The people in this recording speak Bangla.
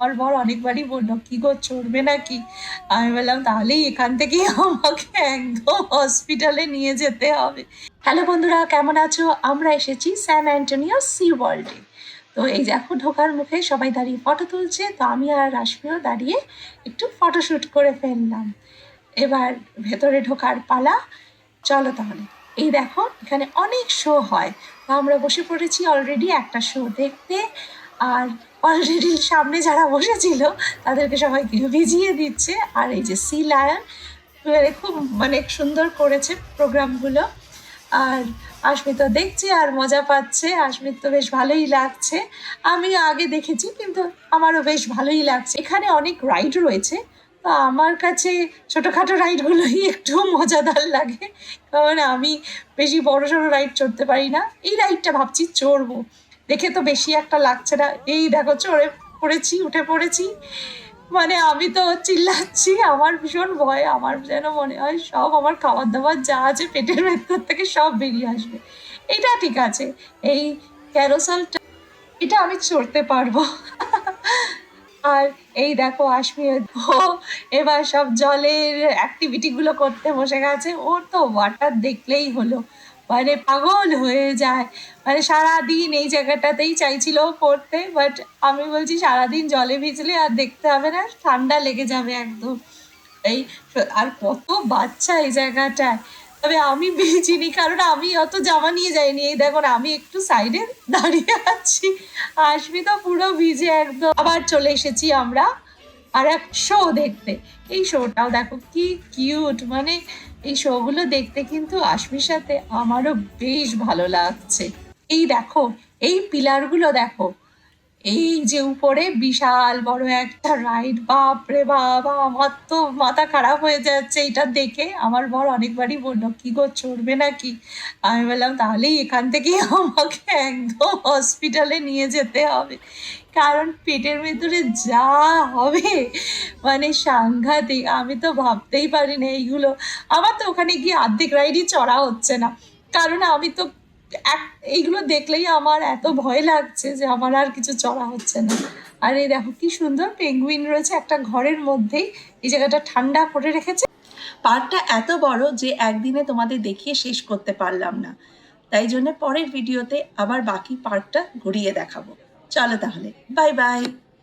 আমার বর অনেকবারই বললো, কি গো চড়বে নাকি? আমি বললাম তাহলেই এখান থেকেই আমাকে একদম হসপিটালে নিয়ে যেতে হবে। হ্যালো বন্ধুরা, কেমন আছো? আমরা এসেছি স্যান অ্যান্টোনিও সি ওয়ার্ল্ডে। তো এই দেখো ঢোকার মুখে সবাই দাঁড়িয়ে ফটো তুলছে, তো আমি আর রাশমিও দাঁড়িয়ে একটু ফটোশ্যুট করে ফেললাম। এবার ভেতরে ঢোকার পালা। চলো তাহলে। এই দেখো এখানে অনেক শো হয়, তো আমরা বসে পড়েছি অলরেডি একটা শো দেখতে। আর অলরেডি সামনে যারা বসেছিল তাদেরকে সবাইকে ভিজিয়ে দিচ্ছে। আর এই যে সি লায়ন খুব সুন্দর করেছে প্রোগ্রামগুলো। আর আশমিত দেখছে আর মজা পাচ্ছে, আশমিত তো বেশ ভালোই লাগছে। আমি আগে দেখেছি কিন্তু আমারও বেশ ভালোই লাগছে। এখানে অনেক রাইড রয়েছে, তো আমার কাছে ছোটোখাটো রাইডগুলোই একটু মজাদার লাগে, কারণ আমি বেশি বড় সড়ো রাইড চড়তে পারি না। এই রাইডটা ভাবছি চড়বো, দেখে তো বেশি একটা লাগছে না। এই দেখো চড়ে পড়েছি, উঠে পড়েছি। আমি তো চিল্লাচ্ছি, আমার ভীষণ ভয়, আমার যেন মনে হয় সব আমার খাবার দাবার যা আছে পেটের ভেতর থেকে সব বেরিয়ে আসবে। এটা ঠিক আছে, এই ক্যারোসেলটা এটা আমি চড়তে পারবো। আর এই দেখো আশমি ও এবার সব জলের অ্যাক্টিভিটিগুলো করতে বসে গেছে। ওর তো ওয়াটার দেখলেই হলো, পাগল হয়ে যায়। সারাদিন এই জায়গাটাতেই চাইছিল করতে, বাট আমি বলছি সারাদিন জলে ভিজলে আর দেখতে হবে না, ঠান্ডা লেগে যাবে একদম। এই আর কত বাচ্চা এই জায়গাটায়, তবে আমি ভিজিনি কারণ আমি অত জামা নিয়ে যাইনি। এই দেখো আমি একটু সাইডে দাঁড়িয়ে আছি, আসবি তো পুরো ভিজে একদম। আবার চলে এসেছি আমরা আর এক শো দেখতে। এই শোটাও দেখো কি কিউট, এই শোগুলো দেখতে কিন্তু আশমির সাথে আমারও বেশ ভালো লাগছে। এই দেখো এই পিলারগুলো দেখো, এই যে উপরে বিশাল বড় একটা রাইড, বাপরে বাবা, আমার তো মাথা খারাপ হয়ে যাচ্ছে এটা দেখে। আমার বর অনেকবারই বললো, কি গো চড়বে নাকি? আমি বললাম তাহলেই এখান থেকেই আমাকে একদম হসপিটালে নিয়ে যেতে হবে, কারণ পেটের ভেতরে যা হবে সাংঘাতিক। আমি তো ভাবতেই পারি না এইগুলো। আমার তো ওখানে গিয়ে অর্ধেক রাইডই চড়া হচ্ছে না, কারণ আমি তো এইগুলো দেখলেই আমার এত ভয় লাগছে যে আমার আর কিছু চড়া হচ্ছে না। আর এই দেখো কি সুন্দর পেঙ্গুইন রয়েছে একটা ঘরের মধ্যেই, এই জায়গাটা ঠান্ডা করে রেখেছে। পার্কটা এত বড় যে একদিনে তোমাদের দেখিয়ে শেষ করতে পারলাম না, তাই জন্য পরের ভিডিওতে আবার বাকি পার্কটা ঘুরিয়ে দেখাবো। চলো তাহলে, বাই বাই।